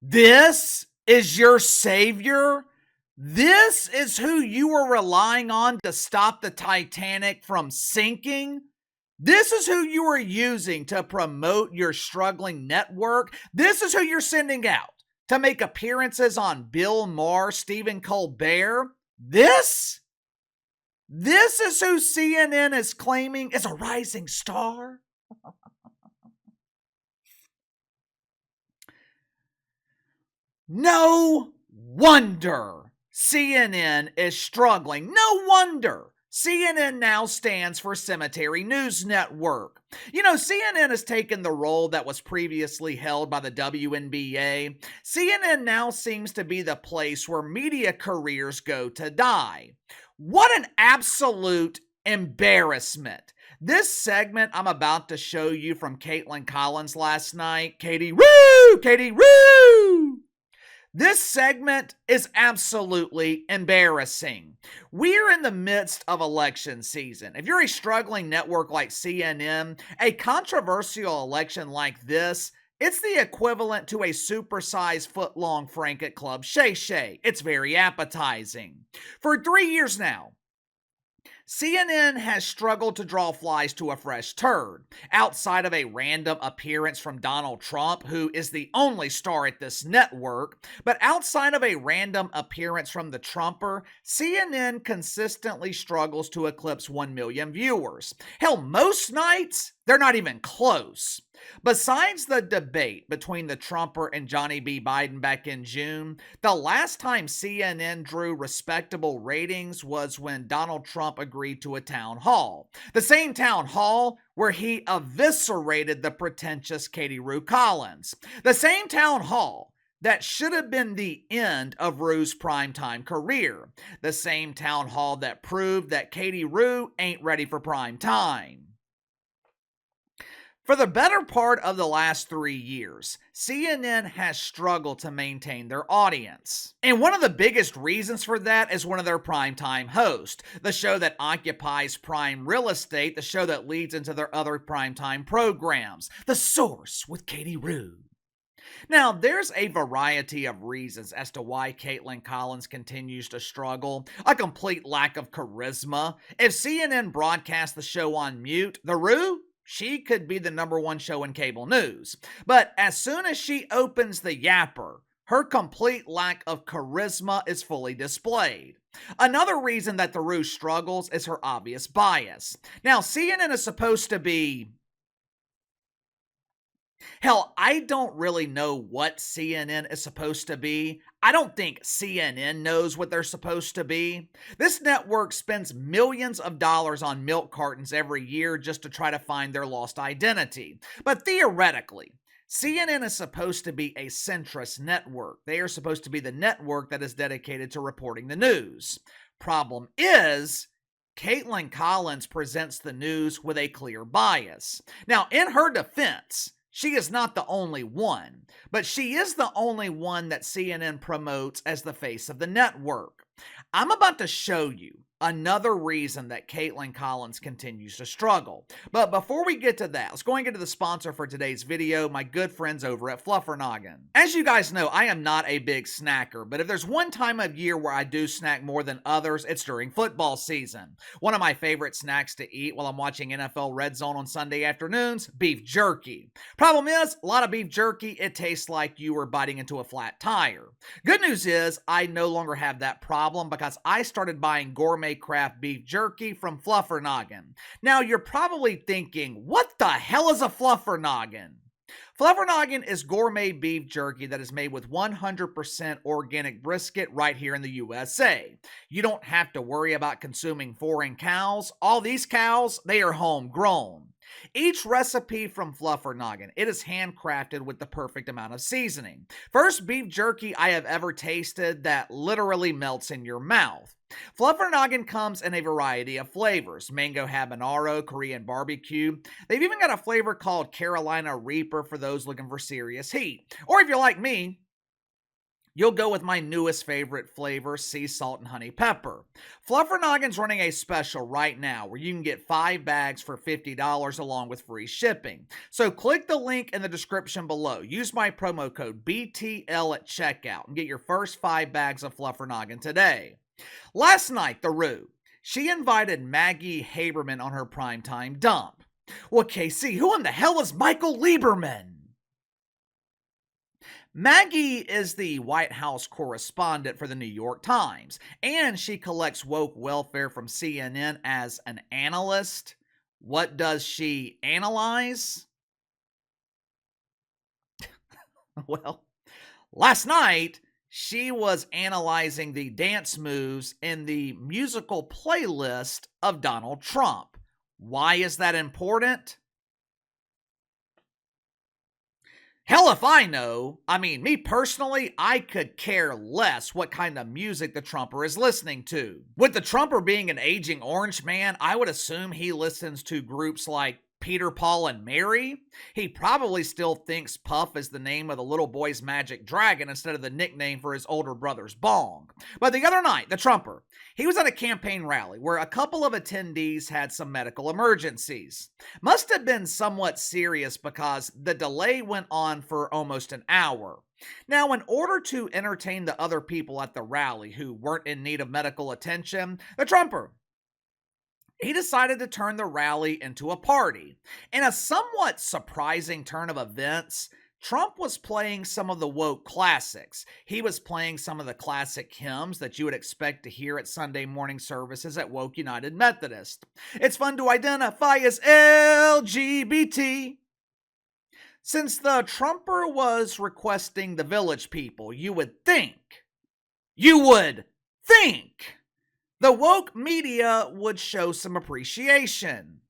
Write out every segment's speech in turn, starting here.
This is your savior? This is who you were relying on to stop the Titanic from sinking? This is who you are using to promote your struggling network? This is who you're sending out to make appearances on Bill Maher, Stephen Colbert? This is who CNN is claiming is a rising star? No wonder CNN is struggling. No wonder CNN now stands for Cemetery News Network. You know, CNN has taken the role that was previously held by the WNBA. CNN now seems to be the place where media careers go to die. What an absolute embarrassment. This segment I'm about to show you from Kaitlan Collins last night. Katie Roo! This segment is absolutely embarrassing. We're in the midst of election season. If you're a struggling network like CNN, a controversial election like this, it's the equivalent to a supersized foot-long Frank at Club Shay Shay. It's very appetizing. For 3 years now, CNN has struggled to draw flies to a fresh turd. Outside of a random appearance from Donald Trump, who is the only star at this network, but outside of a random appearance from the Trumper, CNN consistently struggles to eclipse 1 million viewers. Hell, most nights, they're not even close. Besides the debate between the Trumper and Johnny B. Biden back in June, the last time CNN drew respectable ratings was when Donald Trump agreed to a town hall. The same town hall where he eviscerated the pretentious Katie Roo Collins. The same town hall that should have been the end of Roo's primetime career. The same town hall that proved that Katie Roo ain't ready for prime time. For the better part of the last 3 years, CNN has struggled to maintain their audience. And one of the biggest reasons for that is one of their primetime hosts, the show that occupies prime real estate, the show that leads into their other primetime programs, The Source with Katie Roo. Now, there's a variety of reasons as to why Kaitlan Collins continues to struggle. A complete lack of charisma. If CNN broadcasts the show on mute, The Roo, she could be the #1 show in cable news. But as soon as she opens the yapper, her complete lack of charisma is fully displayed. Another reason that The Roo struggles is her obvious bias. Now, CNN is supposed to be... Hell, I don't really know what CNN is supposed to be. I don't think CNN knows what they're supposed to be. This network spends millions of dollars on milk cartons every year just to try to find their lost identity. But theoretically, CNN is supposed to be a centrist network. They are supposed to be the network that is dedicated to reporting the news. Problem is, Kaitlan Collins presents the news with a clear bias. Now, in her defense, she is not the only one, but she is the only one that CNN promotes as the face of the network. I'm about to show you another reason that Kaitlan Collins continues to struggle. But before we get to that, let's go and get to the sponsor for today's video, my good friends over at Fluffernoggin. As you guys know, I am not a big snacker, but if there's one time of year where I do snack more than others, it's during football season. One of my favorite snacks to eat while I'm watching NFL Red Zone on Sunday afternoons, beef jerky. Problem is, a lot of beef jerky, it tastes like you were biting into a flat tire. Good news is, I no longer have that problem because I started buying gourmet craft beef jerky from Fluffernoggin. Now, you're probably thinking, what the hell is a Fluffernoggin? Fluffernoggin is gourmet beef jerky that is made with 100% organic brisket right here in the USA. You don't have to worry about consuming foreign cows. All these cows, they are homegrown. Each recipe from Fluffernoggin, it is handcrafted with the perfect amount of seasoning. First beef jerky I have ever tasted that literally melts in your mouth. Fluffernoggin comes in a variety of flavors: mango habanero, Korean barbecue. They've even got a flavor called Carolina Reaper for those looking for serious heat. Or if you're like me, You'll go with my newest favorite flavor, sea salt and honey pepper. Fluffernoggins running a special right now where you can get 5 bags for $50 along with free shipping. So click the link in the description below. Use my promo code BTL at checkout and get your first 5 bags of Fluffernoggin today. Last night, The Roo, she invited Maggie Haberman on her primetime dump. Well, KC, who in the hell is Michael Lieberman? Maggie is the White House correspondent for the New York Times, and she collects woke welfare from CNN as an analyst. What does she analyze? Well, last night, she was analyzing the dance moves in the musical playlist of Donald Trump. Why is that important? Hell if I know. I mean, me personally, I could care less what kind of music the Trumper is listening to. With the Trumper being an aging orange man, I would assume he listens to groups like Peter, Paul, and Mary. He probably still thinks Puff is the name of the little boy's magic dragon instead of the nickname for his older brother's bong. But the other night, the Trumper, he was at a campaign rally where a couple of attendees had some medical emergencies. Must have been somewhat serious because the delay went on for almost an hour. Now, in order to entertain the other people at the rally who weren't in need of medical attention, the Trumper, he decided to turn the rally into a party. In a somewhat surprising turn of events, Trump was playing some of the woke classics. He was playing some of the classic hymns that you would expect to hear at Sunday morning services at Woke United Methodist. It's fun to identify as LGBT. Since the Trumper was requesting the Village People, you would think the woke media would show some appreciation.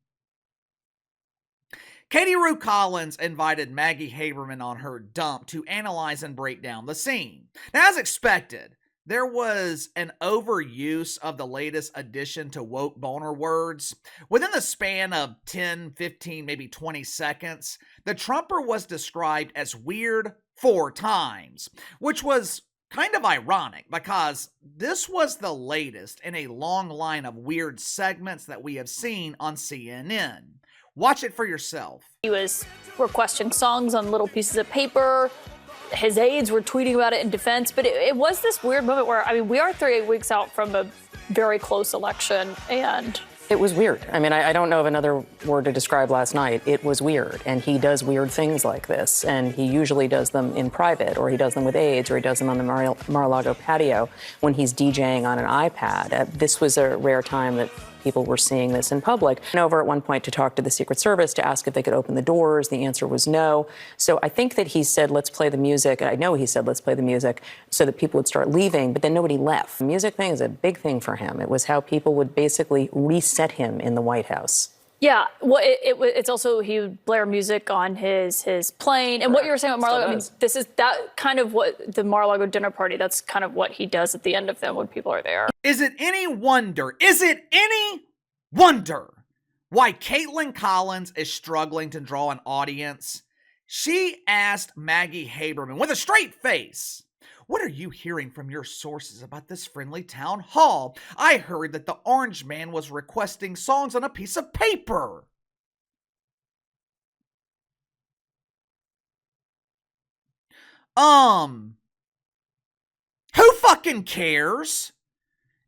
Kaitlan Collins invited Maggie Haberman on her dump to analyze and break down the scene. Now, as expected, there was an overuse of the latest addition to woke boner words. Within the span of 10, 15, maybe 20 seconds, the Trumper was described as weird 4 times, which was kind of ironic because this was the latest in a long line of weird segments that we have seen on CNN. Watch it for yourself. He was requesting songs on little pieces of paper. His aides were tweeting about it in defense, but it was this weird moment where, I mean, we are 38 weeks out from a very close election, and it was weird. I mean, I don't know of another word to describe last night. It was weird, and he does weird things like this, and he usually does them in private, or he does them with aides, or he does them on the Mar-a-Lago patio when he's DJing on an iPad. This was a rare time that people were seeing this in public. And over at one point to talk to the Secret Service to ask if they could open the doors. The answer was no. So I think that he said, let's play the music. And I know he said, let's play the music so that people would start leaving, but then nobody left. The music thing is a big thing for him. It was how people would basically reset him in the White House. Yeah, well, it's also he would blare music on his plane. And what you were saying about Mar-a-Lago, I mean, this is that kind of what the Mar-a-Lago dinner party, that's kind of what he does at the end of them when people are there. Is it any wonder why Kaitlan Collins is struggling to draw an audience? She asked Maggie Haberman with a straight face, "What are you hearing from your sources about this friendly town hall? I heard that the orange man was requesting songs on a piece of paper." Who fucking cares?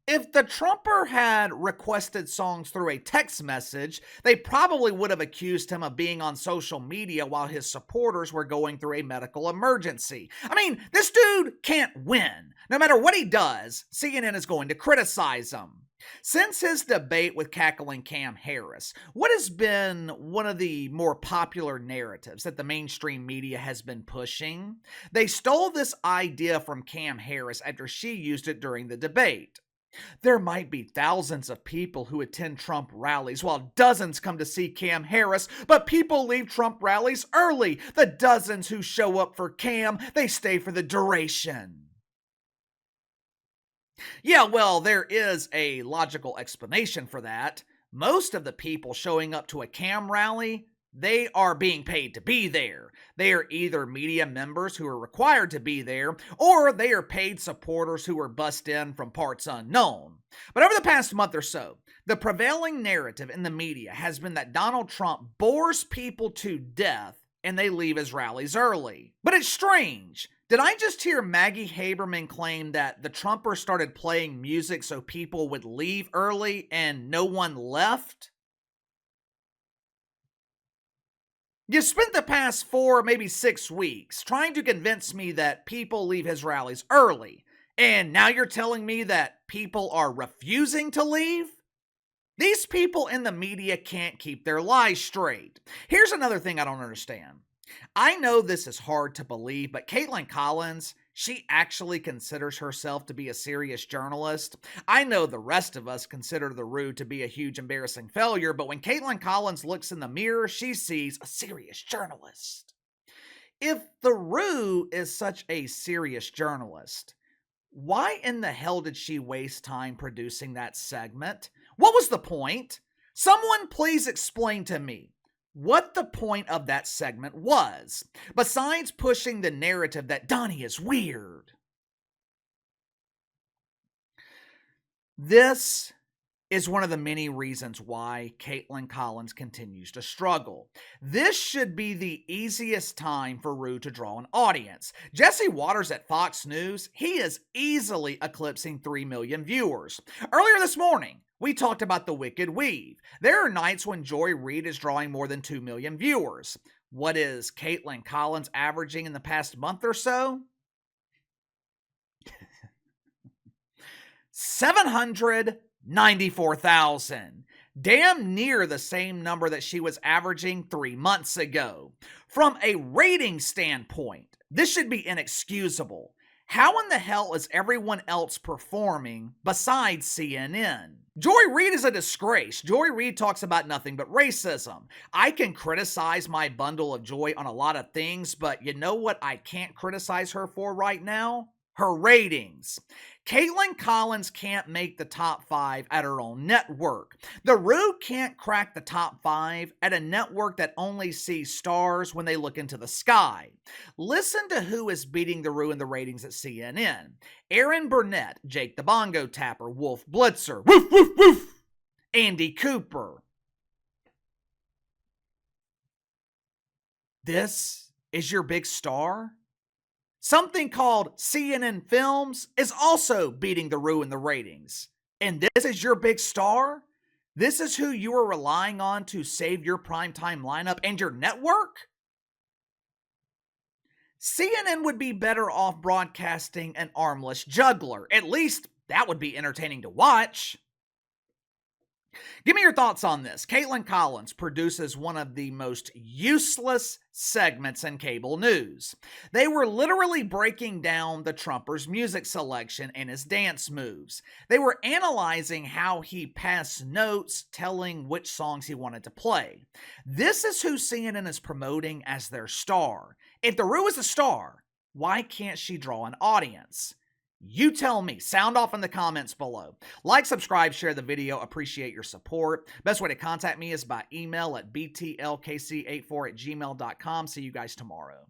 If the Trumper had requested songs through a text message, they probably would have accused him of being on social media while his supporters were going through a medical emergency. I mean, this dude can't win. No matter what he does, CNN is going to criticize him. Since his debate with cackling Cam Harris, what has been one of the more popular narratives that the mainstream media has been pushing? They stole this idea from Cam Harris after she used it during the debate. There might be thousands of people who attend Trump rallies while dozens come to see Cam Harris, but people leave Trump rallies early. The dozens who show up for Cam, they stay for the duration. Yeah, well, there is a logical explanation for that. Most of the people showing up to a Cam rally, they are being paid to be there. They are either media members who are required to be there, or they are paid supporters who were bussed in from parts unknown. But over the past month or so, the prevailing narrative in the media has been that Donald Trump bores people to death and they leave his rallies early. But it's strange. Did I just hear Maggie Haberman claim that the Trumpers started playing music so people would leave early and no one left? You spent the past 4, maybe 6 weeks trying to convince me that people leave his rallies early, and now you're telling me that people are refusing to leave? These people in the media can't keep their lies straight. Here's another thing I don't understand. I know this is hard to believe, but Kaitlan Collins, she actually considers herself to be a serious journalist. I know the rest of us consider The Rue to be a huge embarrassing failure, but when Kaitlan Collins looks in the mirror, she sees a serious journalist. If The Rue is such a serious journalist, why in the hell did she waste time producing that segment? What was the point? Someone please explain to me what the point of that segment was, besides pushing the narrative that Donnie is weird. This is one of the many reasons why Kaitlan Collins continues to struggle. This should be the easiest time for Rue to draw an audience. Jesse Waters at Fox News, he is easily eclipsing 3 million viewers. Earlier this morning, we talked about The Wicked Weave. There are nights when Joy Reid is drawing more than 2 million viewers. What is Kaitlan Collins averaging in the past month or so? 794,000. Damn near the same number that she was averaging 3 months ago. From a rating standpoint, this should be inexcusable. How in the hell is everyone else performing besides CNN? Joy Reid is a disgrace. Joy Reid talks about nothing but racism. I can criticize my bundle of joy on a lot of things, but you know what I can't criticize her for right now? Her ratings. Kaitlan Collins can't make the top 5 at her own network. The Rue can't crack the top 5 at a network that only sees stars when they look into the sky. Listen to who is beating the Rue in the ratings at CNN. Aaron Burnett, Jake the Bongo Tapper, Wolf Blitzer, woof, woof, woof, Andy Cooper. This is your big star? Something called CNN Films is also beating the Rue in the ratings. And this is your big star? This is who you are relying on to save your primetime lineup and your network? CNN would be better off broadcasting an armless juggler. At least that would be entertaining to watch. Give me your thoughts on this. Kaitlan Collins produces one of the most useless segments in cable news. They were literally breaking down the Trumper's music selection and his dance moves. They were analyzing how he passed notes, telling which songs he wanted to play. This is who CNN is promoting as their star. If the Rue is a star, why can't she draw an audience? You tell me. Sound off in the comments below. Like, subscribe, share the video. Appreciate your support. Best way to contact me is by email at btlkc84@gmail.com. See you guys tomorrow.